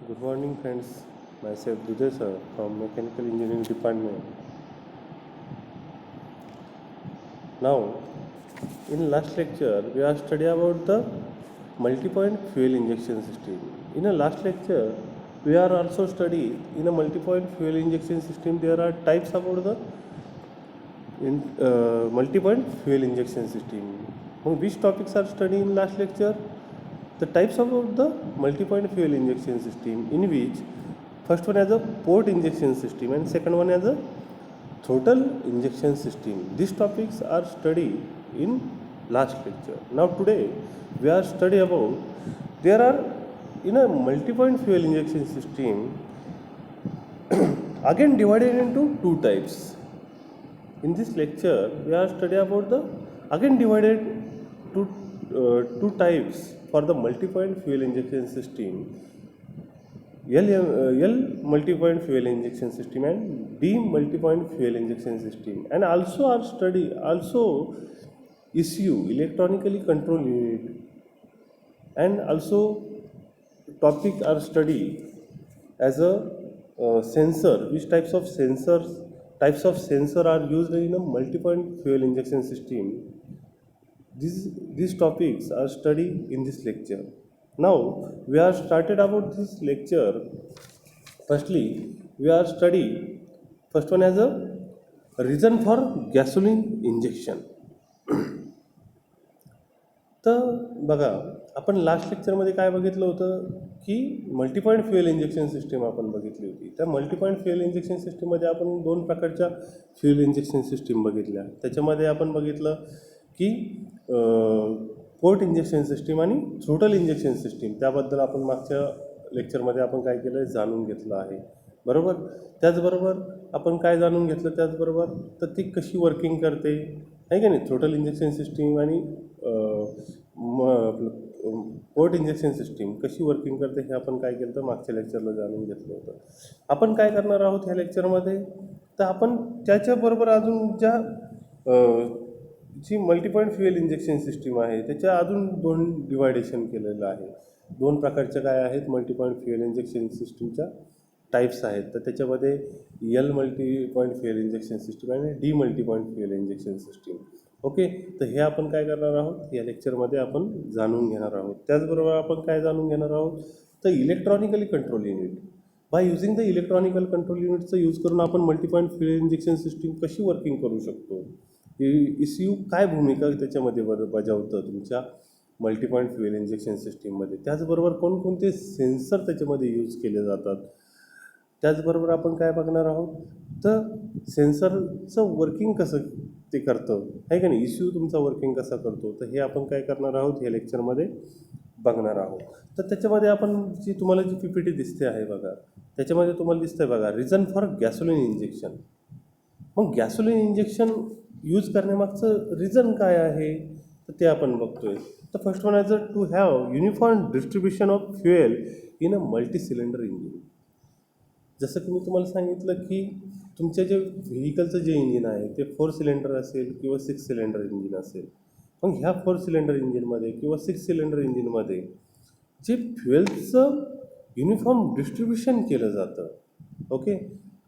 Good morning, friends. Myself Dudhay sir from Mechanical Engineering Department. Now, in last lecture, we are study about the multi-point fuel injection system. In a last lecture, we are also study in a multi-point fuel injection system. There are types about the multi-point fuel injection system. Now, which topics are studied in last lecture? The types of the multi-point fuel injection system, in which first one has a port injection system and second one has a throttle injection system. These topics are studied in last lecture. Now today we are study about there are in a multi-point fuel injection system again divided into two types. In this lecture, we are study about the again divided to two types for the multi-point fuel injection system. L multi-point fuel injection system and D multi-point fuel injection system, and also our study also ECU electronically control unit, and also topic are study as a sensor, which types of sensor are used in a multi-point fuel injection system. These topics are studied in this lecture. Now we are started about this lecture. Firstly, we are study first one as a reason for gasoline injection. तर बघा, आपण last लेक्चरमध्ये काय बघितलं होतं की मल्टीपॉईंट fuel injection system आपण बघितली होती. त्या मल्टीपॉईंट फ्युएल इंजेक्शन सिस्टीममध्ये आपण दोन प्रकारच्या फ्युएल इंजेक्शन सिस्टीम बघितल्या. त्याच्यामध्ये आपण बघितलं की पोर्ट इंजेक्शन सिस्टीम आणि थ्रोटल इंजेक्शन सिस्टीम. त्याबद्दल आपण मागच्या लेक्चरमध्ये आपण काय केलं जाणून घेतलं आहे, बरोबर. त्याचबरोबर आपण काय जाणून घेतलं, त्याचबरोबर तर ती कशी वर्किंग करते आहे का नाही, थ्रोटल इंजेक्शन सिस्टीम आणि पोर्ट इंजेक्शन सिस्टीम कशी वर्किंग करते हे आपण काय केलं तर मागच्या लेक्चरला जाणून घेतलं होतं. आपण काय करणार आहोत ह्या लेक्चरमध्ये, तर आपण त्याच्याबरोबर अजून ज्या जी मल्टीपॉईंट फ्युएल इंजेक्शन सिस्टीम आहे त्याच्या अजून दोन डिवायडेशन केलेलं आहे. दोन प्रकारच्या काय आहेत मल्टीपॉईंट फ्युएल इंजेक्शन सिस्टीमच्या टाईप्स आहेत. तर त्याच्यामध्ये L multipoint fuel injection system आणि D multipoint fuel injection system. Okay, तर हे आपण काय करणार आहोत या लेक्चरमध्ये आपण जाणून घेणार आहोत. त्याचबरोबर आपण काय जाणून घेणार आहोत, तर electronically control unit. Bye using the electronical control युनिटचा यूज करून आपण मल्टीपॉईंट फ्युएल इंजेक्शन सिस्टीम कशी वर्किंग करू शकतो, ECU काय भूमिका त्याच्यामध्ये बजावतं तुमच्या मल्टीपॉईंट फ्युएल इंजेक्शन सिस्टीममध्ये. त्याचबरोबर कोणकोणते सेन्सर त्याच्यामध्ये यूज केले जातात. त्याचबरोबर आपण काय बघणार आहोत, तर सेन्सरचं वर्किंग कसं ते करतं आहे का नाही, ECU तुमचा वर्किंग कसा करतो, तर हे आपण काय करणार आहोत या लेक्चरमध्ये बघणार आहोत. तर त्याच्यामध्ये आपण जी तुम्हाला जी PPT दिसते आहे बघा, त्याच्यामध्ये तुम्हाला दिसतंय बघा रिझन फॉर गॅसोलिन इंजेक्शन. मग गॅसोलिन इंजेक्शन यूज करण्यामागचं रिझन काय आहे, तर ते आपण बघतोय. तर first one as to have uniform distribution of fuel in a multi cylinder engine. जसं की मी तुम्हाला सांगितलं की तुमच्या जे व्हेकलचं जे इंजिन आहे ते 4 सिलेंडर असेल किंवा 6 सिलेंडर इंजिन असेल. मग ह्या 4 सिलेंडर इंजिनमध्ये किंवा 6 सिलेंडर इंजिनमध्ये जे फ्युएलचं युनिफॉर्म डिस्ट्रीब्युशन केलं जातं. ओके,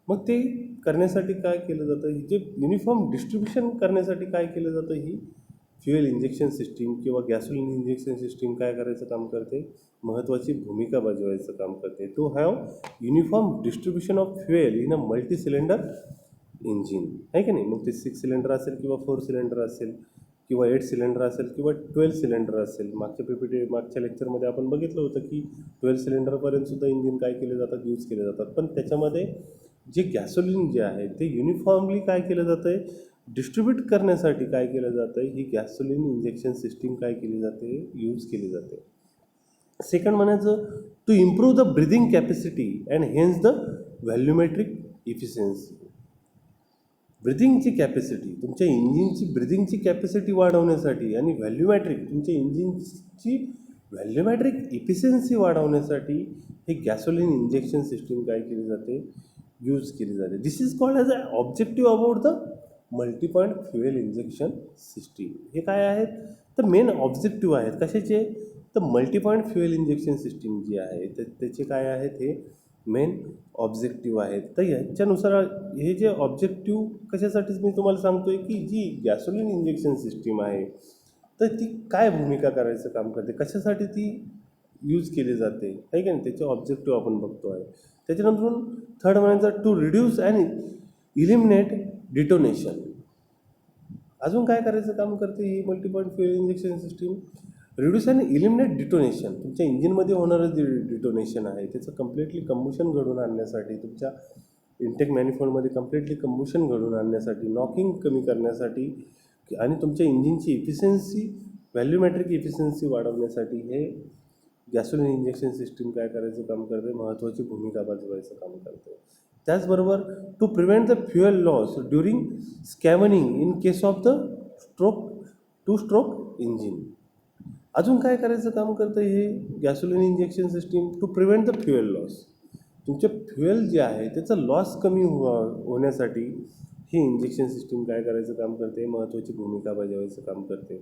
मग ते करण्यासाठी काय केलं जातं, जे युनिफॉर्म डिस्ट्रीब्युशन करण्यासाठी काय केलं जातं, ही फ्युएल इंजेक्शन सिस्टीम किंवा गॅसोलिन इंजेक्शन सिस्टीम काय करायचं काम करते, महत्त्वाची भूमिका बजावायचं काम करते. To have uniform distribution of fuel in a multi cylinder engine आहे की नाही. मग ते 6 सिलेंडर असेल किंवा 4 सिलेंडर असेल किंवा 8 सिलेंडर असेल किंवा 12 सिलेंडर असेल. मागच्या लेक्चरमध्ये आपण बघितलं होतं की 12 सिलेंडरपर्यंतसुद्धा इंजिन काय केले जातात, यूज केले जातात. पण त्याच्यामध्ये जे गॅसोलिन जे आहे ते युनिफॉर्मली काय केलं जातं आहे, डिस्ट्रीब्यूट करण्यासाठी काय केलं जातं आहे, ही गॅसोलिन इंजेक्शन सिस्टीम काय केली जाते, यूज केली जाते. सेकंड म्हणायचं to improve the breathing capacity and hence the volumetric efficiency. ब्रिदिंगची कॅपॅसिटी, तुमच्या इंजिनची ब्रिदिंगची कॅपॅसिटी वाढवण्यासाठी आणि तुमच्या इंजिनची व्हॅल्युमॅट्रिक इफिशियन्सी वाढवण्यासाठी हे गॅसोलिन इंजेक्शन सिस्टीम काय केली जाते, यूज केली जाते. This is called as a objective about the multipoint fuel injection system. हे काय आहेत, तर मेन ऑब्जेक्टिव्ह आहेत कशाचे, तर multi point fuel injection system जी आहे त्याचे काय आहेत हे मेन ऑब्जेक्टिव्ह आहेत. तर ह्याच्यानुसार हे जे ऑब्जेक्टिव्ह कशासाठीच मी तुम्हाला सांगतोय की जी गॅसोलिन इंजेक्शन सिस्टीम आहे तर ती काय भूमिका करायचं काम करते, कशासाठी ती यूज केली जाते आहे की नाही, त्याचे ऑब्जेक्टिव्ह आपण बघतो आहे. त्याच्यानंतर थर्ड म्हणायचं to reduce and eliminate detonation. अजून काय करायचं काम करते ही multi point fuel injection system, reduce and eliminate detonation. तुमच्या इंजिनमध्ये होणारं जे डिटोनेशन आहे त्याचं कम्प्लिटली कंबुशन घडवून आणण्यासाठी, तुमच्या इंटेक मॅनिफोल्डमध्ये कम्प्लिटली कंबुशन घडवून आणण्यासाठी, नॉकिंग कमी करण्यासाठी आणि तुमच्या इंजिनची इफिशियन्सी, व्हॅल्यूमॅट्रिक इफिशियन्सी वाढवण्यासाठी हे गॅसोलिन इंजेक्शन सिस्टीम काय करायचं काम करते, महत्त्वाची भूमिका बजावायचं काम करते. त्याचबरोबर to prevent the fuel loss during scavenging in case of the two stroke engine. अजून काय करायचं काम करतं हे gasoline injection system, to prevent the fuel loss. तुमचे फ्युएल जे आहे त्याचं लॉस कमी होण्यासाठी ही इंजेक्शन सिस्टीम काय करायचं काम करते, महत्त्वाची भूमिका बजावायचं काम करते.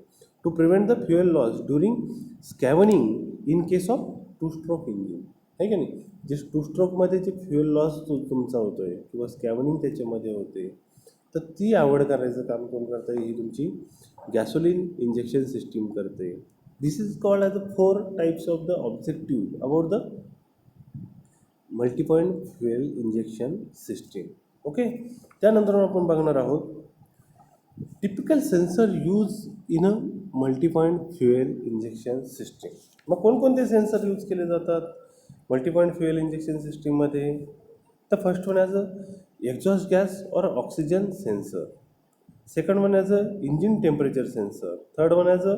To prevent the fuel loss during scavenging in case of two stroke engine, आहे की नाही. जे टू स्ट्रोकमध्ये जे फ्युएल लॉस तुमचा होतो आहे किंवा स्कॅव्हनिंग त्याच्यामध्ये होते तर ती अवॉइड करायचं काम कोण करतं, ही तुमची गॅसोलिन इंजेक्शन सिस्टीम करते. This is called as a 4 types of the objective about the multi point fuel injection system. Okay. त्यानंतर आपण बघणार आहोत typical sensor use in a multi point fuel injection system. मग कोणकोणते सेन्सर यूज केले जातात multi point fuel injection सिस्टीममध्ये? तर first one as a exhaust gas और oxygen sensor, second one as a engine temperature sensor, third one as a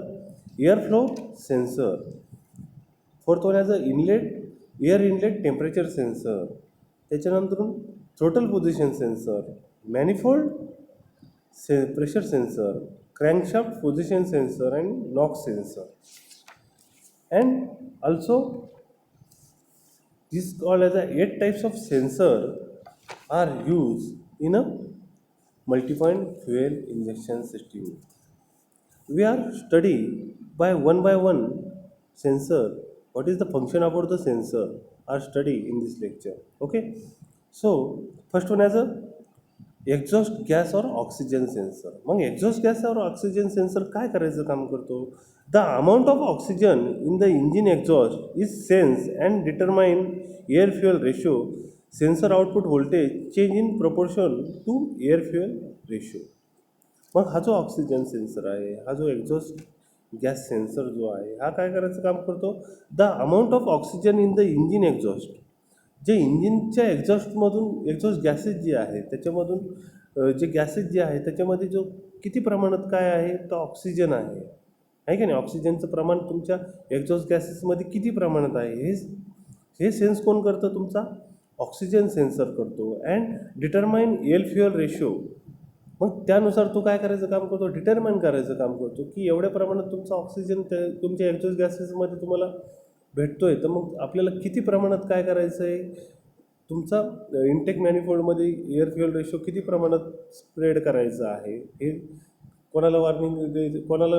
air flow sensor, fourth one as a air inlet temperature sensor, त्याच्यानंतर throttle position sensor, manifold pressure sensor, crankshaft position sensor and knock sensor. And also this is called as a 8 types of sensor are used in a multi-point fuel injection system. We are study by one sensor. What is the function about the sensor are study in this lecture. Okay. So first one as a exhaust gas और oxygen sensor. मग exhaust gas और oxygen sensor काय करायचं काम करतो, the amount of oxygen in the engine exhaust is sense and determine air fuel ratio. Sensor output voltage change in proportion to air fuel ratio. मग हा जो oxygen sensor आहे, हा जो एक्झॉस्ट गॅस सेन्सर जो आहे, हा काय करायचं काम करतो, the amount of oxygen in the engine exhaust. जे इंजिनच्या एक्झॉस्टमधून एक्झॉस्ट गॅसेस जे आहे त्याच्यामधून जे गॅसेस जे आहे त्याच्यामध्ये जो किती प्रमाणात काय आहे तर ऑक्सिजन आहे की नाही. ऑक्सिजनचं प्रमाण तुमच्या एक्झॉस्ट गॅसेसमध्ये किती प्रमाणात आहे हे सेन्स कोण करतं, तुमचा ऑक्सिजन सेन्सर करतो. And determine air fuel ratio. मग त्यानुसार तो काय करायचं काम करतो, डिटरमाइन करायचं काम करतो की एवढ्या प्रमाणात तुमचा ऑक्सिजन तुमच्या एक्झॉस्ट गॅसेसमध्ये तुम्हाला भेटतो आहे, तर मग आपल्याला किती प्रमाणात काय करायचं आहे, तुमचा इंटेक मॅनिफोल्डमध्ये एअर फ्युएल रेशो किती प्रमाणात स्प्रेड करायचं आहे हे कोणाला वॉर्निंग द्यायचं, कोणाला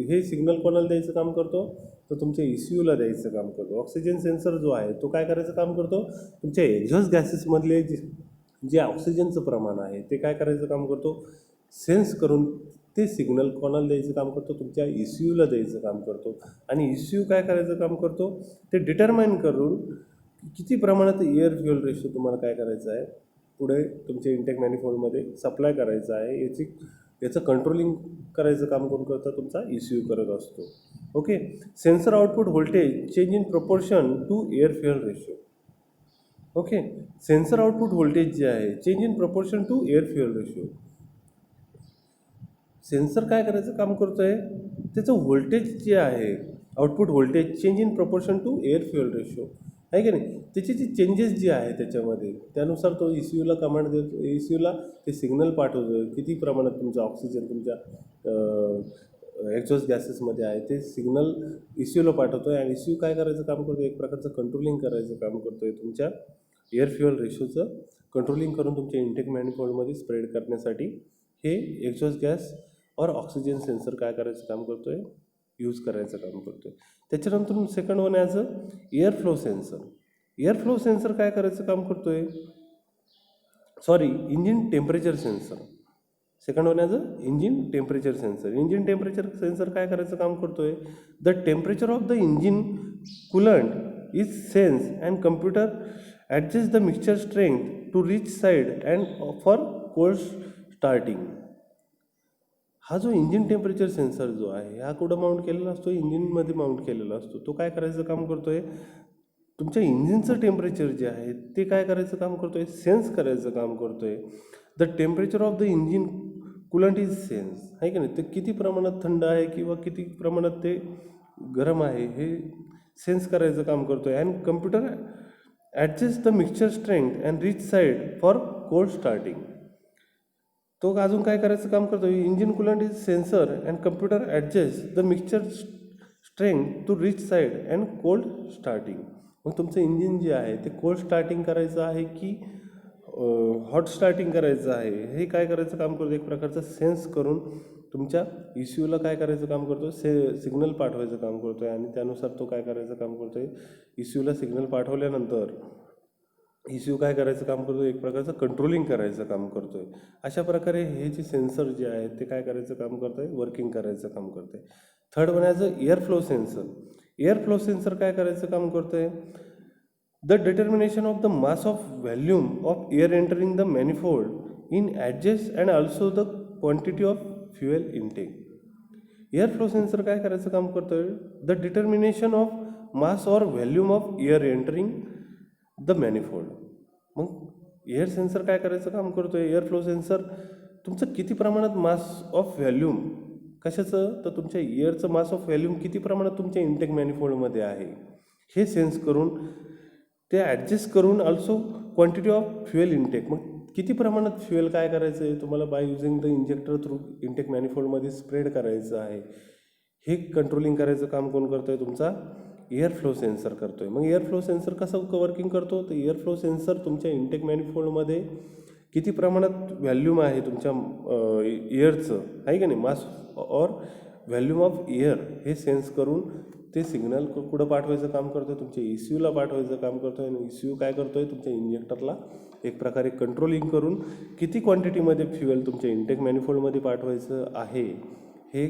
हे सिग्नल कोणाला द्यायचं काम करतो, तर तुमच्या ECUला द्यायचं काम करतो. ऑक्सिजन सेन्सर जो आहे तो काय करायचं काम करतो, तुमच्या एक्झॉस्ट गॅसेसमधले जे ऑक्सिजनचं प्रमाण आहे ते काय करायचं काम करतो, सेन्स करून ते सिग्नल कोणाला द्यायचं काम करतो, तुमच्या ECUला द्यायचं काम करतो. आणि ECU काय करायचं काम करतो, ते डिटरमाइन करून किती प्रमाणात एअर फ्युएल रेशो तुम्हाला काय करायचं आहे पुढे तुमच्या इंटेक मॅनिफोल्डमध्ये सप्लाय करायचं आहे, याचं कंट्रोलिंग करायचं काम कोण करतं, तुमचा ECU करत असतो. Okay. Sensor output voltage change in proportion to air fuel ratio. Okay. Sensor output voltage जे आहे change in proportion to air fuel ratio. Sensor काय करायचं काम करतो आहे, त्याचं व्होल्टेज जे आहे output voltage change in proportion to air fuel ratio आहे की नाही, त्याचे जे चेंजेस जे आहे त्याच्यामध्ये त्यानुसार तो ECUला कमांड देतो, ECUला ते सिग्नल पाठवतो किती प्रमाणात तुमचं ऑक्सिजन तुमच्या एक्झॉस्ट गॅसेसमध्ये आहे ते सिग्नल ECUला पाठवतो आहे. आणि ECU काय करायचं काम करतो, एक प्रकारचं कंट्रोलिंग करायचं काम करतो आहे, तुमच्या एअर फ्युएल रेशोचं कंट्रोलिंग करून तुमच्या इंटेक मॅनिफोल्डमध्ये स्प्रेड करण्यासाठी हे एक्झॉस्ट गॅस और ऑक्सिजन सेन्सर काय करायचं काम करतो आहे, यूज करायचं काम करतो आहे. त्याच्यानंतर second one as a air flow sensor. Air flow sensor काय करायचं काम करतोय, engine temperature sensor. Second one as a engine temperature sensor. Engine temperature sensor काय करायचं काम करतोय, the temperature of the engine coolant is sense and computer adjust the mixture strength to rich side and for cold starting. हा जो engine temperature sensor जो आहे हा कुठं माउंट केलेला असतो, इंजिनमध्ये माउंट केलेला असतो. तो काय करायचं काम करतोय, तुमच्या इंजिनचं टेम्परेचर जे आहे ते काय करायचं काम करतोय, सेन्स करायचं काम करतोय. The temperature of the engine coolant is sense, आहे की नाही, ते किती प्रमाणात थंड आहे किंवा किती प्रमाणात ते गरम आहे हे सेन्स करायचं काम करतोय. And computer adjust the mixture strength and rich side for cold starting. तो अजून काय करायचं काम करतो, engine coolant is sensor and computer adjust the mixture strength to rich side and cold starting. मग तुमचं इंजिन जे आहे ते कोल्ड स्टार्टिंग करायचं आहे की हॉट स्टार्टिंग करायचं आहे, हे काय करायचं काम करतो, एक प्रकारचं सेन्स करून तुमच्या ECUला काय करायचं काम करतो, सिग्नल पाठवायचं काम करतो आहे. आणि त्यानुसार तो काय करायचं काम करतो आहे, ECUला सिग्नल पाठवल्यानंतर ECU काय करायचं काम करतो, एक प्रकारचं कंट्रोलिंग करायचं काम करतो आहे. अशा प्रकारे हे जे सेन्सर जे आहे ते काय करायचं काम करतं आहे, वर्किंग करायचं काम करतं आहे. Third one as a air flow sensor. Air flow sensor काय करायचं काम करतो आहे, the determination of the mass of volume of air entering the manifold in adjust and also the quantity of fuel intake. Air flow sensor काय करायचं काम करतो आहे, the determination of mass or volume of air entering the manifold. मग air sensor काय करायचं काम करतो आहे, एअर फ्लो सेन्सर तुमचं किती प्रमाणात मास ऑफ व्हॅल्यूम, कशाचं तर तुमच्या एअरचं मास ऑफ व्हॅल्यूम किती प्रमाणात तुमच्या इंटेक मॅनिफोल्डमध्ये आहे हे सेन्स करून ते ॲडजस्ट करून also quantity of fuel intake. मग किती प्रमाणात फ्युएल काय करायचं आहे तुम्हाला by using the injector through intake मॅनिफोल्डमध्ये स्प्रेड करायचं आहे, हे कंट्रोलिंग करायचं काम कोण करतो आहे, तुमचा एअर फ्लो सेन्सर करतो आहे. मग एअर फ्लो सेन्सर कसं वर्किंग करतो, तर एअर फ्लो सेन्सर तुमच्या इंटेक मॅनिफोल्डमध्ये किती प्रमाणात व्हॅल्यूम आहे तुमच्या एअरचं, आहे की नाही, मास ऑर व्हॅल्यूम ऑफ एअर हे सेन्स करून ते सिग्नल कुठं पाठवायचं काम करतो आहे, तुमच्या ECUला पाठवायचं काम करतो आहे. आणि ECU काय करतो आहे, तुमच्या इंजेक्टरला एक प्रकारे कंट्रोलिंग करून किती क्वांटिटीमध्ये फ्युएल तुमच्या इंटेक मॅनिफोल्डमध्ये पाठवायचं आहे हे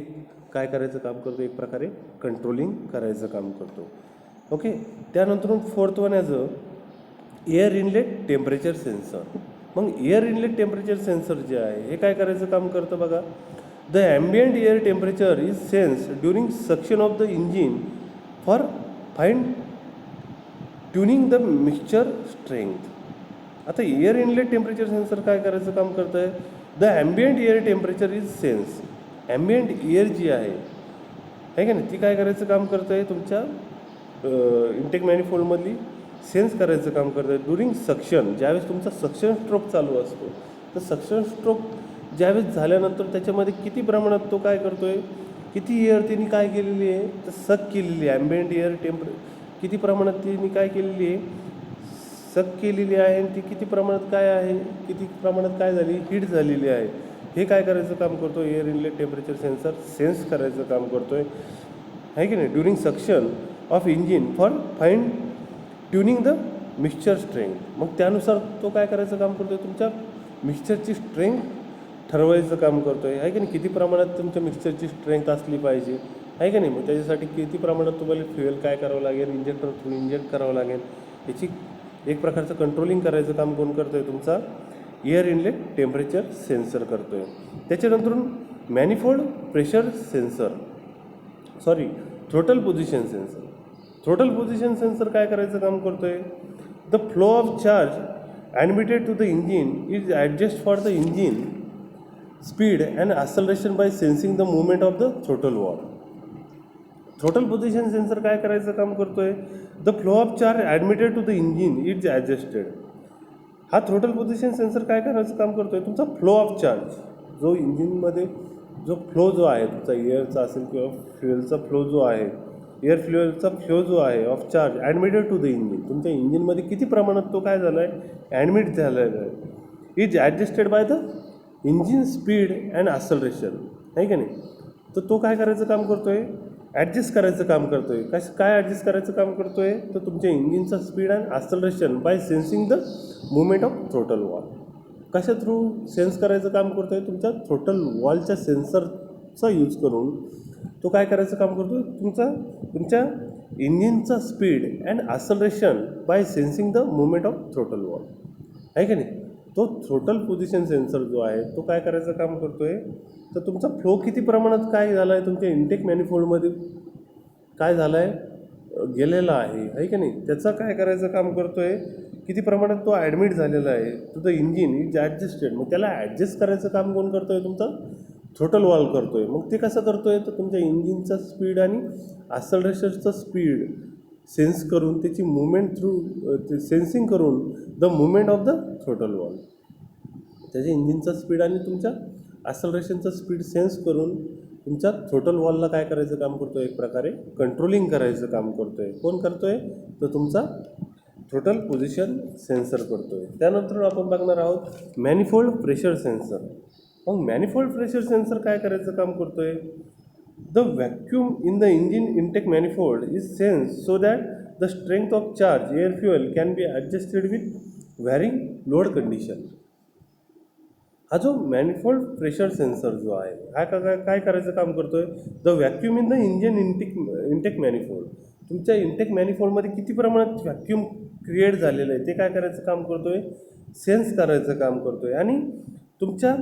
काय करायचं काम करतो, एक प्रकारे कंट्रोलिंग करायचं काम करतो. ओके. त्यानंतर fourth one as a air inlet temperature sensor. मग एअर इनलेट टेम्परेचर सेन्सर जे आहे हे काय करायचं काम करतं बघा, the ambient air temperature is sense during suction of the engine for fine tuning the mixture strength. आता एअर इनलेट टेम्परेचर सेन्सर काय करायचं काम करतं आहे, the ambient air temperature is sense. Ambient air जी आहे का नाही ती काय करायचं काम करतं आहे, तुमच्या इंटेक मॅनिफोल्डमधली सेन्स करायचं काम करतं आहे ड्युरिंग सक्शन. ज्यावेळेस तुमचा सक्शन स्ट्रोक चालू असतो तर सक्शन स्ट्रोक ज्यावेळेस झाल्यानंतर त्याच्यामध्ये किती प्रमाणात तो काय करतो आहे, किती एअर त्यांनी काय केलेली आहे तर सक केलेली आहे. ॲम्बियंट एअर किती प्रमाणात त्यांनी काय केलेली आहे, सक केलेली आहे. आणि ती किती प्रमाणात काय आहे, किती प्रमाणात काय झाली, हीट झालेली आहे, हे काय करायचं काम करतो air inlet temperature sensor sense करायचं काम करतो आहे की नाही, during suction of engine for fine tuning the mixture strength. मग त्यानुसार तो काय करायचं काम करतो आहे, तुमच्या मिक्सचरची स्ट्रेंथ ठरवायचं काम करतो आहे की नाही, किती प्रमाणात तुमच्या मिक्सचरची स्ट्रेंथ असली पाहिजे, आहे का नाही. मग त्याच्यासाठी किती प्रमाणात तुम्हाला फ्युएल काय करावं लागेल, इंजेक्टर थ्रू इंजेक्ट करावं लागेल, याची एक प्रकारचं कंट्रोलिंग करायचं काम कोण करतो आहे, तुमचा एअर इनलेट टेम्परेचर सेन्सर करतो आहे. त्याच्यानंतर manifold pressure sensor, throttle position sensor. Throttle position sensor काय करायचं काम करतो आहे, the flow of charge admitted to the engine is adjust for the engine speed and acceleration by sensing the movement of the throttle valve. Throttle position sensor काय करायचं काम करतो आहे, the flow of charge admitted to the engine is adjusted. हा throttle position sensor काय करायचं काम करतो आहे, तुमचा फ्लो ऑफ चार्ज जो इंजिनमध्ये जो फ्लो जो आहे तुमचा एअरचा असेल किंवा फ्युएलचा फ्लो जो आहे, एअर फ्युएलचा फ्लो जो आहे of charge admitted to the engine, तुमच्या इंजिनमध्ये किती प्रमाणात तो काय झाला आहे, ॲडमिट झालेला आहे, is adjusted by the engine speed and acceleration, आहे का नाही. तर तो काय करायचं काम करतो आहे, ॲडजस्ट करायचं काम करतोय. काय ॲडजस्ट करायचं काम करतोय, तर तुमच्या इंजिनचा speed and acceleration by sensing the movement of throttle valve. कशा थ्रू सेन्स करायचं काम करतोय, तुमच्या थ्रोटल वॉलच्या सेन्सरचा यूज करून तो काय करायचं काम करतो, तुमच्या इंजिनचा speed and acceleration by sensing the movement of throttle valve, आहे की नाही. तो थ्रोटल पोझिशन सेन्सर जो आहे तो काय करायचं काम करतोय, तर तुमचा फ्लो किती प्रमाणात काय झाला आहे, तुमच्या इंटेक मॅनिफोल्डमध्ये काय झालं आहे, गेलेला आहे की नाही, त्याचं काय करायचं काम करतोय, किती प्रमाणात तो ॲडमिट झालेला आहे. तुझं इंजिन इज ॲडजस्टेड, मग त्याला ॲडजस्ट करायचं काम कोण करतोय, तुमचा थ्रोटल वॉल करतोय. मग ते कसं करतोय, तर तुमच्या इंजिनचा स्पीड आणि ॲक्सलरेशनचं स्पीड सेन्स करून त्याची मुवमेंट थ्रू सेन्सिंग करून the movement of the throttle wall, त्याच्या इंजिनचा स्पीड आणि तुमच्या ॲक्सलरेशनचं स्पीड सेन्स करून तुमच्या थ्रोटल वॉलला काय करायचं काम करतो, एक प्रकारे कंट्रोलिंग करायचं काम करतोय. कोण करतोय, तर तुमचा थ्रोटल पोझिशन सेन्सर करतोय. त्यानंतर आपण बघणार आहोत मॅनिफोल्ड प्रेशर सेन्सर. मग मॅनिफोल्ड प्रेशर सेन्सर काय करायचं काम करतोय, the vacuum in the engine intake manifold is sense so that the strength of charge air fuel can be adjusted with varying load condition. हा जो मॅनिफोल्ड प्रेशर सेन्सर जो आहे हा काय करायचं काम करतोय, the vacuum in the engine intake manifold, तुमच्या इंटेक मॅनिफोल्डमध्ये किती प्रमाणात व्हॅक्यूम क्रिएट झालेलं आहे ते काय करायचं काम करतोय, सेन्स करायचं काम करतोय. आणि तुमच्या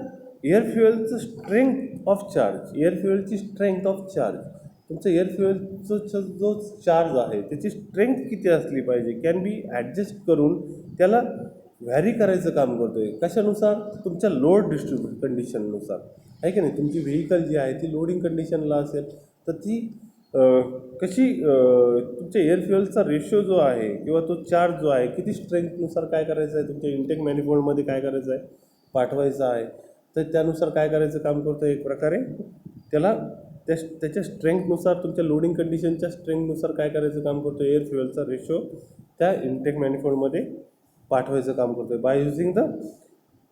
एअर फ्युएलचं स्ट्रेंथ ऑफ चार्ज, एअर फ्युएलची स्ट्रेंथ ऑफ चार्ज, तुमचं एअर फ्युएलचं जो चार्ज आहे त्याची स्ट्रेंथ किती असली पाहिजे, कॅन बी ॲडजस्ट करून त्याला व्हॅरी करायचं काम करतो आहे. कशानुसार, तुमच्या लोड डिस्ट्रीब्यूट कंडिशननुसार, आहे की नाही. तुमची व्हेकल जी आहे ती लोडिंग कंडिशनला असेल तर ती कशी तुमच्या एअर फ्युएलचा रेशो जो आहे किंवा तो चार्ज जो आहे किती स्ट्रेंथनुसार काय करायचं आहे, तुमच्या इंटेक मॅनिफोल्डमध्ये काय करायचं आहे, पाठवायचं आहे. तर त्यानुसार काय करायचं काम करतो, एक प्रकारे त्याला त्याच्या स्ट्रेंथनुसार, तुमच्या लोडिंग कंडिशनच्या स्ट्रेंथनुसार काय करायचं काम करतो, एअर फ्युएलचा रेशो त्या इंटेक मॅनिफोल्डमध्ये पाठवायचं काम करतो आहे bye using the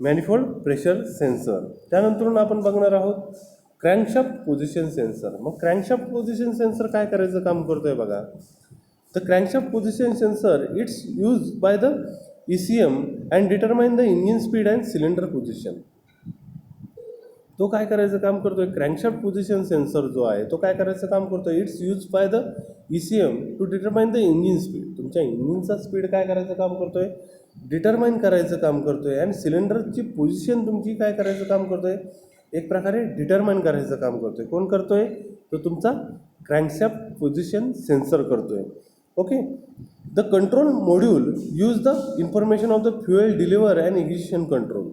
manifold pressure sensor. त्यानंतर आपण बघणार आहोत क्रँकशाफ्ट पोझिशन सेन्सर. मग क्रँकशाफ्ट पोझिशन सेन्सर काय करायचं काम करतो आहे बघा. तर crankshaft position sensor it's use by the ECM and determine the engine speed and cylinder position. तो काय करायचं काम करतो आहे, क्रँकशाफ्ट पोझिशन सेन्सर जो आहे तो काय करायचं काम करतो आहे, it's use by the ECM to determine the engine speed. तुमच्या इंजिनचा स्पीड काय करायचं काम करतो आहे, डिटरमाइन करायचं काम करतो आहे. आणि सिलेंडरची पोझिशन तुमची काय करायचं काम करतो आहे, एक प्रकारे डिटरमाइन करायचं काम करतो आहे. कोण करतो आहे, तो तुमचा क्रँकशाफ्ट पोझिशन सेन्सर करतो आहे. Okay. The control module use the information of the fuel deliver and ignition control.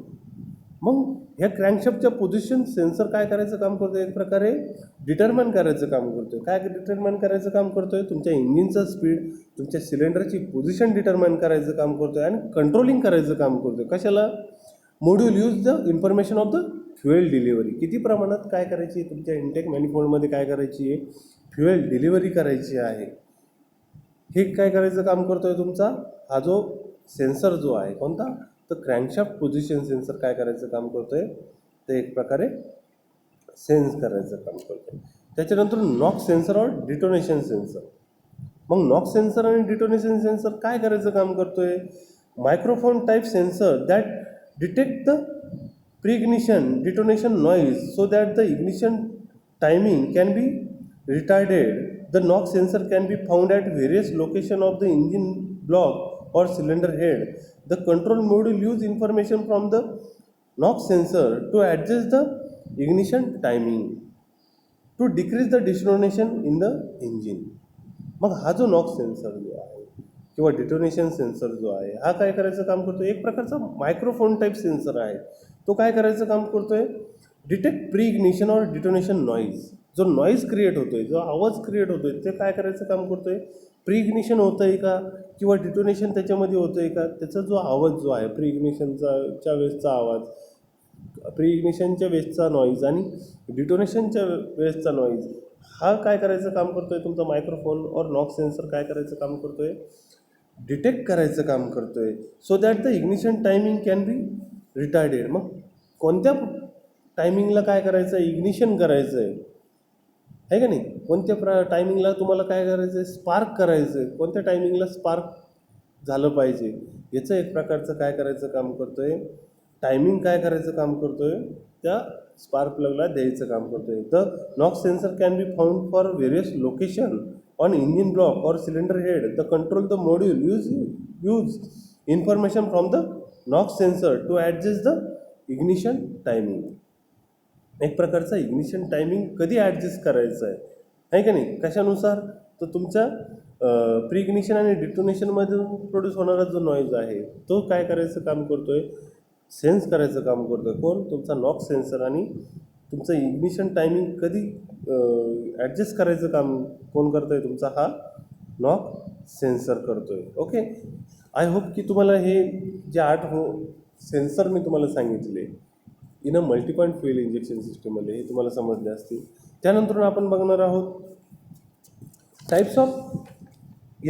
मग ह्या क्रँकशाफ्टच्या पोझिशन सेन्सर काय करायचं काम करतो आहे, एक प्रकारे डिटरमाइन करायचं काम करतो आहे. काय डिटरमाइन करायचं काम करतो आहे, तुमच्या इंजिनचा स्पीड, तुमच्या सिलेंडरची पोझिशन डिटरमाइन करायचं काम करतो आहे. आणि कंट्रोलिंग करायचं काम करतो आहे. कशाला, module use the information of the fuel delivery, किती प्रमाणात काय करायची आहे, तुमच्या इंटेक मॅनिफोल्डमध्ये काय करायची आहे, फ्युएल डिलिव्हरी करायची आहे. हे काय करायचं काम करतो आहे तुमचा हा जो सेन्सर जो आहे कोणता, तर क्रँकशाफ्ट पोझिशन सेन्सर काय करायचं काम करतो आहे, ते एक प्रकारे सेन्स करायचं काम करतो आहे. त्याच्यानंतर नॉक्स सेन्सर और डिटोनेशन सेन्सर. मग नॉक्स सेन्सर आणि डिटोनेशन सेन्सर काय करायचं काम करतो आहे, microphone type sensor that detect the pre ignition detonation noise so that the ignition timing can be retarded. The knock sensor can be found at various locations of the engine block or cylinder head. The control module use information from the knock sensor to adjust the ignition timing to decrease the detonation in the engine. मग हा जो knock sensor जो आहे किंवा detonation sensor जो आहे हा काय करायचं काम करतो, एक प्रकारचा मायक्रोफोन टाईप सेन्सर आहे. तो काय करायचं काम करतो आहे, डिटेक्ट प्री इग्निशन और डिटोनेशन नॉईज. जो नॉईज क्रिएट होतो आहे, जो आवाज क्रिएट होतो आहे, ते काय करायचं काम करतो आहे, प्री इग्निशन होतं आहे का किंवा डिटोनेशन त्याच्यामध्ये होतं आहे का, त्याचा जो आवाज जो आहे प्री इग्निशनचा वेळेसचा आवाज, प्री इग्निशनच्या वेळेसचा नॉईज आणि डिटोनेशनच्या वेळेसचा नॉईज, हा काय करायचं काम करतो आहे, तुमचा मायक्रोफोन और नॉक सेन्सर काय करायचं काम करतो आहे, डिटेक्ट करायचं काम करतो आहे. So that the ignition timing can be retarded. मग कोणत्या टायमिंगला काय करायचं आहे, इग्निशन करायचं आहे का नाही, कोणत्या टायमिंगला तुम्हाला काय करायचं आहे, स्पार्क करायचं आहे, कोणत्या टायमिंगला स्पार्क झालं पाहिजे याचं एक प्रकारचं काय करायचं काम करतो आहे, टायमिंग काय करायचं काम करतो आहे, त्या स्पार्क प्लगला द्यायचं काम करतो आहे. The knock sensor can be found for various location on engine block or cylinder head. The control the module use information from the knock sensor to adjust the ignition timing. एक प्रकारचा ignition timing कधी adjust करायचं आहे का नाही, कशानुसार, तर तुमच्या pre ignition आणि डिटोनेशनमधून प्रोड्यूस होणारा जो नॉईज आहे तो काय करायचं काम करतो आहे, सेन्स करायचं काम करतो आहे. कोण, तुमचा नॉक्स सेन्सर. आणि तुमचं इग्निशन टायमिंग कधी ॲडजस्ट करायचं काम कोण करतो आहे, तुमचा हा नॉक सेन्सर करतो आहे. ओके, आय होप की तुम्हाला हे जे 8 सेन्सर मी तुम्हाला सांगितले इन अ मल्टीपॉईंट फ्युएल इंजेक्शन सिस्टीममध्ये हे तुम्हाला समजले असतील. त्यानंतर आपण बघणार आहोत टाईप्स ऑफ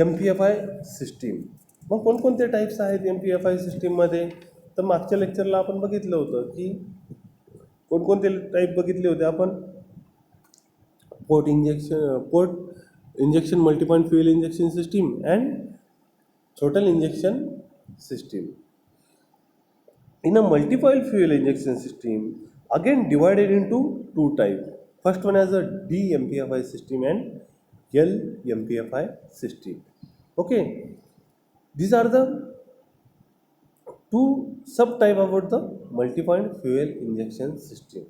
MPFI सिस्टीम. मग कोणकोणते टाईप्स आहेत MPFI सिस्टीममध्ये, तर मागच्या लेक्चरला आपण बघितलं होतं की कोणकोणते टाईप बघितले होते आपण. Port injection multipoint fuel injection system and throttle injection system. In a multiple fuel injection system, again divided into 2 types. First one as a DMPFI system and LMPFI system. Okay, these are the 2 subtype about the multi-point fuel injection system.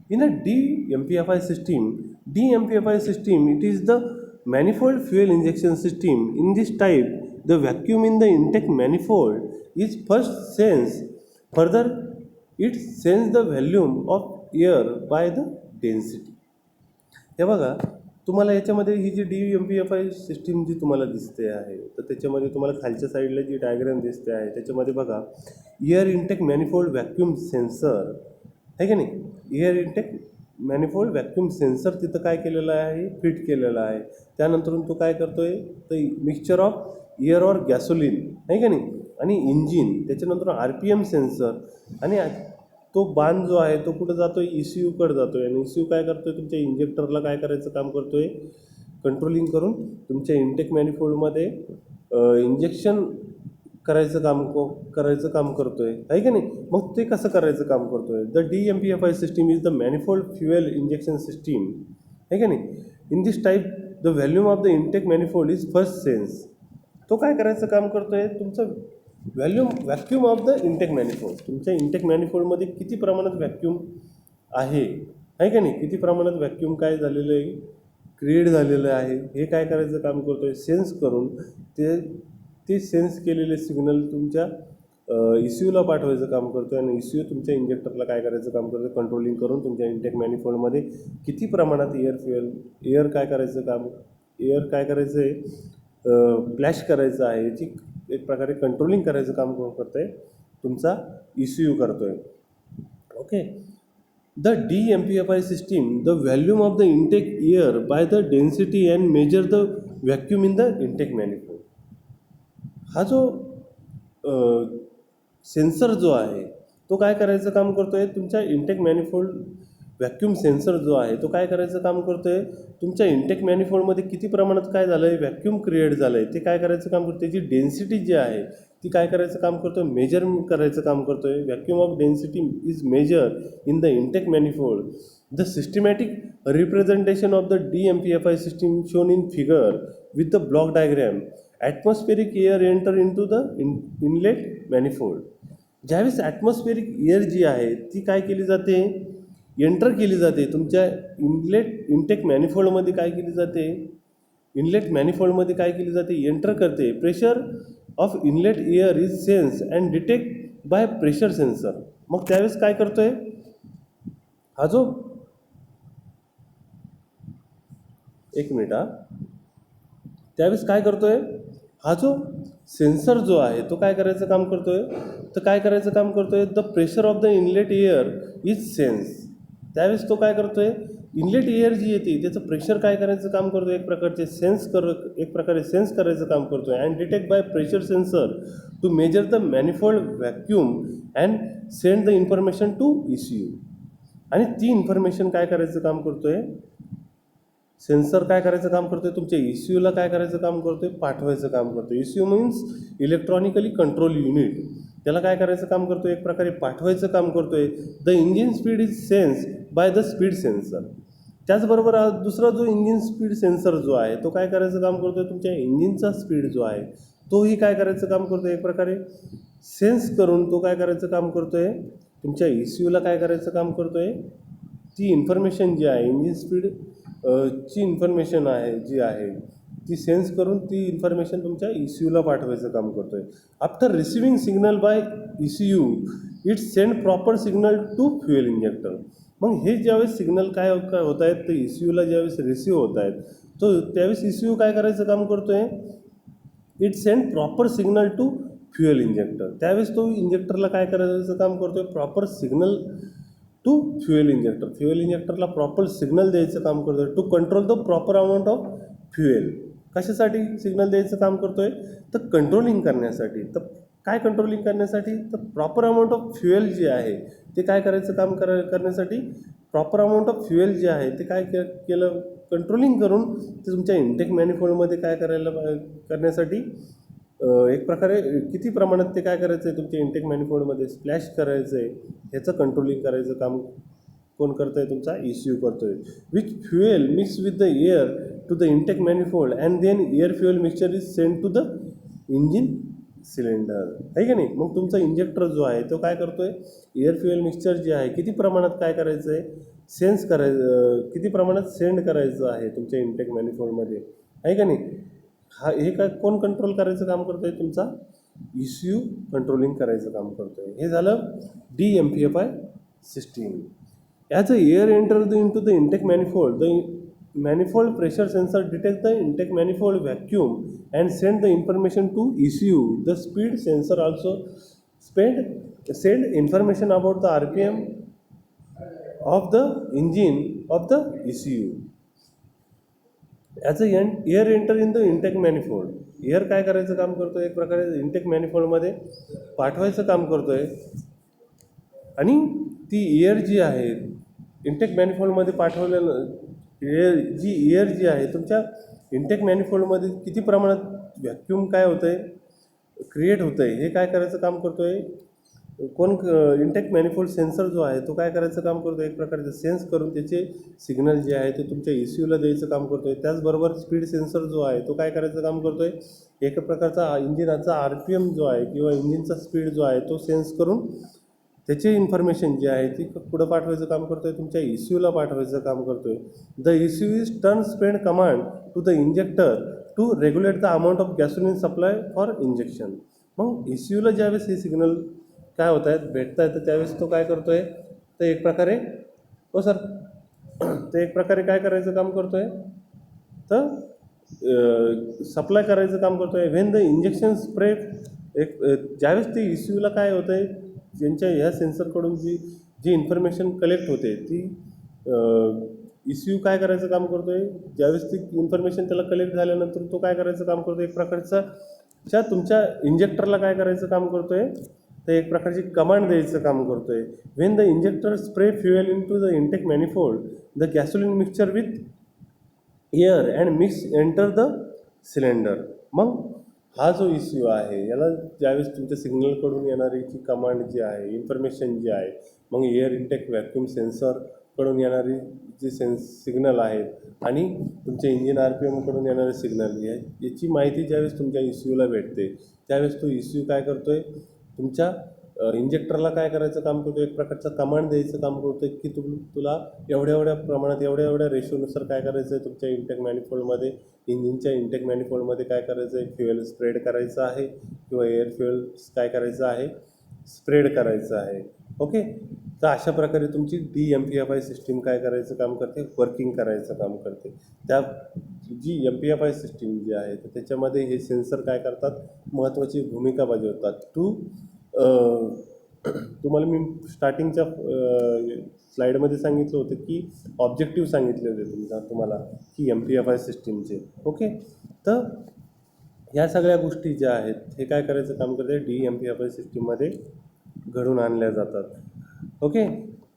In a DMPFI system, it is the manifold fuel injection system. In this type, the vacuum in the intake manifold is first sensed. Further, it sends the volume of air by the density. हे बघा, तुम्हाला याच्यामध्ये ही जी DMPFI system जी तुम्हाला दिसते आहे, तर त्याच्यामध्ये तुम्हाला खालच्या साईडला जी डायग्राम दिसते आहे त्याच्यामध्ये बघा air intake manifold vacuum sensor आहे की नाही. Air intake manifold vacuum sensor तिथं काय केलेलं आहे, फिट केलेला आहे. त्यानंतरून तो काय करतोय, तर मिक्सचर ऑफ एअर और गॅसोलिन आहे का नाही, आणि इंजिन, त्याच्यानंतर RPM सेन्सर, आणि तो बाण जो आहे तो कुठं जातो आहे, ECUकडे जातो आहे. आणि ECU काय करतो आहे, तुमच्या इंजेक्टरला काय करायचं काम करतो आहे, कंट्रोलिंग करून तुमच्या इंटेक मॅनिफोल्डमध्ये इंजेक्शन करायचं काम करतो आहे का नाही. मग ते कसं करायचं काम करतो आहे, the DMPFI system is the manifold fuel injection system आहे का नाही. In this type the volume of the intake manifold is first sense. तो काय करायचं काम करतो आहे, तुमचं vacuum of the intake manifold, तुमच्या इंटेक मॅनिफोल्डमध्ये किती प्रमाणात व्हॅक्यूम आहे का नाही, किती प्रमाणात व्हॅक्यूम काय झालेलं आहे, क्रिएट झालेलं आहे, हे काय करायचं काम करतो आहे, सेन्स करून ते सेन्स केलेले सिग्नल तुमच्या ECUला पाठवायचं काम करतो आहे. आणि ECU तुमच्या इंजेक्टरला काय करायचं काम करतो, कंट्रोलिंग करून तुमच्या इंटेक मॅनिफोल्डमध्ये किती प्रमाणात एअर काय करायचं आहे, फ्लॅश करायचं आहे, याची एक प्रकारे कंट्रोलिंग करायचं काम करतो आहे तुमचा ECU करतो आहे. Okay, the DMPFI system the volume of the intake air by the density and measure the vacuum in the intake manifold. हा जो सेन्सर जो आहे तो काय करायचं काम करतो आहे, तुमच्या इंटेक मॅनिफोल्ड व्हॅक्यूम सेन्सर जो आहे तो काय करायचं काम करतो आहे, तुमच्या इंटेक मॅनिफोल्डमध्ये किती प्रमाणात काय झालं आहे, व्हॅक्यूम क्रिएट झालं आहे, ते काय करायचं काम करतो, त्याची डेन्सिटी जी आहे ती काय करायचं काम करतो आहे, मेजर करायचं काम करतो आहे. Vacuum of density is measure in the intake manifold. The systematic representation of the DMPFI system shown in figure with the block diagram. Atmospheric air enter in to the inlet manifold. ज्यावेळेस atmospheric air जी आहे ती काय केली जाते, enter केली जाते तुमच्या इंटेक मॅनिफोल्डमध्ये, काय केली जाते, इनलेट मॅनिफोल्डमध्ये काय केली जाते, एंटर करते. Pressure of inlet air is sense and detect by pressure sensor. मग त्यावेळेस काय करतोय, हा जो त्यावेळेस काय करतोय, हा जो सेन्सर जो आहे तो काय करायचं काम करतोय, the pressure of the inlet air is sense. त्यावेळेस तो काय करतोय, इनलेट एअर जी येते त्याचं प्रेशर काय करायचं काम करतो, एक प्रकारे सेन्स करायचं काम करतो आहे. And detect by pressure sensor to measure the manifold vacuum and send the information to ECU. आणि ती इन्फॉर्मेशन काय करायचं काम करतो आहे, सेन्सर काय करायचं काम करतोय, तुमच्या ECUला काय करायचं काम करतोय, पाठवायचं काम करतोय. ECU means electronically control unit. त्याला काय करायचं काम करतोय, एक प्रकारे पाठवायचं काम करतोय. The engine speed is sense by the speed sensor. त्याचबरोबर दुसरा जो इंजिन स्पीड सेन्सर जो आहे तो काय करायचं काम करतोय, तुमच्या इंजिनचा स्पीड जो आहे तोही काय करायचं काम करतोय, एक प्रकारे सेन्स करून तो काय करायचं काम करतोय, तुमच्या ECUला काय करायचं काम करतोय, ती इन्फॉर्मेशन जी आहे इंजिन स्पीड ची इन्फॉर्मेशन आहे जी आहे ती सेन्स करून ती इन्फॉर्मेशन तुमच्या ECUला पाठवायचं काम करतोय. After receiving signal by ECU it send proper signal to fuel injector. मग हे ज्यावेळेस सिग्नल काय होत आहेत तर ECUला ज्यावेळेस रिसिव्ह होत आहेत तो त्यावेळेस ECU काय करायचं काम करतोय, it send proper signal to fuel injector. त्यावेळेस तो इंजेक्टरला काय करायचं काम करतोय, proper signal to fuel injector. Fuel इंजेक्टरला प्रॉपर सिग्नल द्यायचं काम करतोय to control the proper amount of fuel. कशासाठी सिग्नल द्यायचं काम करतोय, तर कंट्रोलिंग करण्यासाठी. तर काय कंट्रोलिंग करण्यासाठी, तर प्रॉपर अमाऊंट ऑफ फ्युएल जे आहे ते काय करायचं काम करण्यासाठी, प्रॉपर अमाऊंट ऑफ फ्युएल जे आहे ते काय केलं, कंट्रोलिंग करून ते तुमच्या इंटेक मॅनिफोल्डमध्ये काय करण्यासाठी एक प्रकारे किती प्रमाणात ते काय करायचं आहे, तुमच्या इंटेक मॅनिफोल्डमध्ये स्प्लॅश करायचं आहे ह्याचं कंट्रोलिंग करायचं काम कोण करतं आहे, तुमचा ECU करतो आहे. Which fuel mix with the air to the intake manifold and then air fuel mixture is send to the engine cylinder, आहे की नाही. मग तुमचा इंजेक्टर जो आहे तो काय करतो आहे, एअर फ्युएल मिक्सचर जे आहे किती प्रमाणात काय करायचं आहे, सेन्स करायचं, किती प्रमाणात सेंड करायचं आहे तुमच्या इंटेक मॅनिफोल्डमध्ये, आहे का नाही. हे काय कोण कंट्रोल करायचं काम करतो आहे, तुमचा ECU कंट्रोलिंग करायचं काम करतो आहे. हे झालं DMPFI system. As a air enter into the intake manifold, the manifold pressure sensor detects the intake manifold vacuum and send the information to ECU. The speed sensor also send information about the RPM of the engine of the ECU. As a air enter in the intake manifold. Air काय करायचं काम करतो आहे, एक प्रकारे intake मॅनिफोल्डमध्ये पाठवायचं काम करतो आहे. आणि ती एअर जी आहे इंटेक मॅनिफोल्डमध्ये पाठवलेलं एअर जी आहे तुमच्या इंटेक मॅनिफोल्डमध्ये किती प्रमाणात व्हॅक्यूम काय होतं आहे, क्रिएट होतं आहे, हे काय करायचं काम करतो आहे, कोण इंटेक मॅनिफोल्ड सेन्सर जो आहे तो काय करायचं काम करतो आहे, एक प्रकारचं सेन्स करून त्याचे सिग्नल जे आहे ते तुमच्या ECUला द्यायचं काम करतो आहे. त्याचबरोबर स्पीड सेन्सर जो आहे तो काय करायचं काम करतो आहे, एक प्रकारचा इंजिनाचा RPM जो आहे किंवा इंजिनचा स्पीड जो आहे तो सेन्स करून त्याची इन्फॉर्मेशन जी आहे ती कुठं पाठवायचं काम करतो आहे, तुमच्या ECUला पाठवायचं काम करतो आहे. The ECU is turn spend command to the injector to regulate the amount of gasoline supply for injection. मग ECUला ज्यावेळेस हे सिग्नल काय होत आहेत भेटत आहेत तर त्यावेळेस तो काय करतो आहे, तर एक प्रकारे हो सर ते एक प्रकारे काय करायचं काम करतो आहे, तर सप्लाय करायचं काम करतो आहे. व्हेन द इंजेक्शन स्प्रे एक ज्यावेळेस ते ECUला काय होतं आहे, ज्यांच्या ह्या सेन्सरकडून जी इन्फॉर्मेशन कलेक्ट होते ती ECU काय करायचं काम करतो आहे, ज्यावेळेस ती इन्फॉर्मेशन त्याला कलेक्ट झाल्यानंतर तो काय करायचं काम करतो, एक प्रकारचा तुमच्या इंजेक्टरला काय करायचं काम करतो आहे, तर एक प्रकारची कमांड द्यायचं काम करतो आहे. When the injector spray fuel in to the intake manifold the gasoline mixture with air and mix enter the cylinder. मग हा जो ECU आहे याला ज्यावेळेस तुमच्या सिग्नलकडून येणारी जी कमांड जी आहे इन्फॉर्मेशन जी आहे, मग एअर इंटेक व्हॅक्यूम सेन्सरकडून येणारी जी सिग्नल आहेत आणि तुमच्या इंजिन RPMकडून येणारे सिग्नल याची माहिती ज्यावेळेस तुमच्या ECUला भेटते त्यावेळेस तो ECU काय करतो आहे, तुमच्या इंजेक्टरला काय करायचं काम करतो, एक प्रकारचा कमांड द्यायचं काम करतो की तुला एवढ्या प्रमाणात एवढ्या रेशोनुसार काय करायचं आहे, तुमच्या इंटेक मॅनिफोल्डमध्ये इंजिनच्या इंटेक मॅनिफोल्डमध्ये काय करायचं आहे, फ्युएल स्प्रेड करायचं आहे किंवा एअर फ्युएल काय करायचं आहे, स्प्रेड करायचं आहे. ओके, तर अशा प्रकारे तुमची DMPFI सिस्टीम काय करायचं काम करते, वर्किंग करायचं काम करते. त्या जी MPFI सिस्टीम जी आहे तर त्याच्यामध्ये हे सेन्सर काय करतात, महत्त्वाची भूमिका बजावतात. तुम्हाला मी स्टार्टिंगच्या स्लाईडमध्ये सांगितलं होतं की ऑब्जेक्टिव्ह सांगितले होते तुम्हाला की MPFI सिस्टीमचे. ओके, तर ह्या सगळ्या गोष्टी ज्या आहेत हे काय करायचं काम करते, DMPFI सिस्टीममध्ये घडून आणल्या जातात. ओके,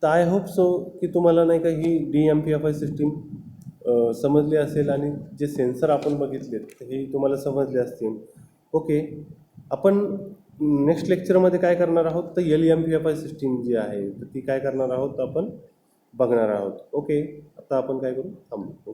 तर आय होप सो की तुम्हाला नाही का ही DMPFI सिस्टीम समजली असेल आणि जे सेन्सर आपण बघितलेत हे तुम्हाला समजले असतील. ओके, आपण नेक्स्ट लेक्चरमध्ये काय करणार आहोत तर LMPFI सिस्टीम जी आहे तर ती काय करणार आहोत आपण बघणार आहोत. ओके, आता आपण काय करू थांबू.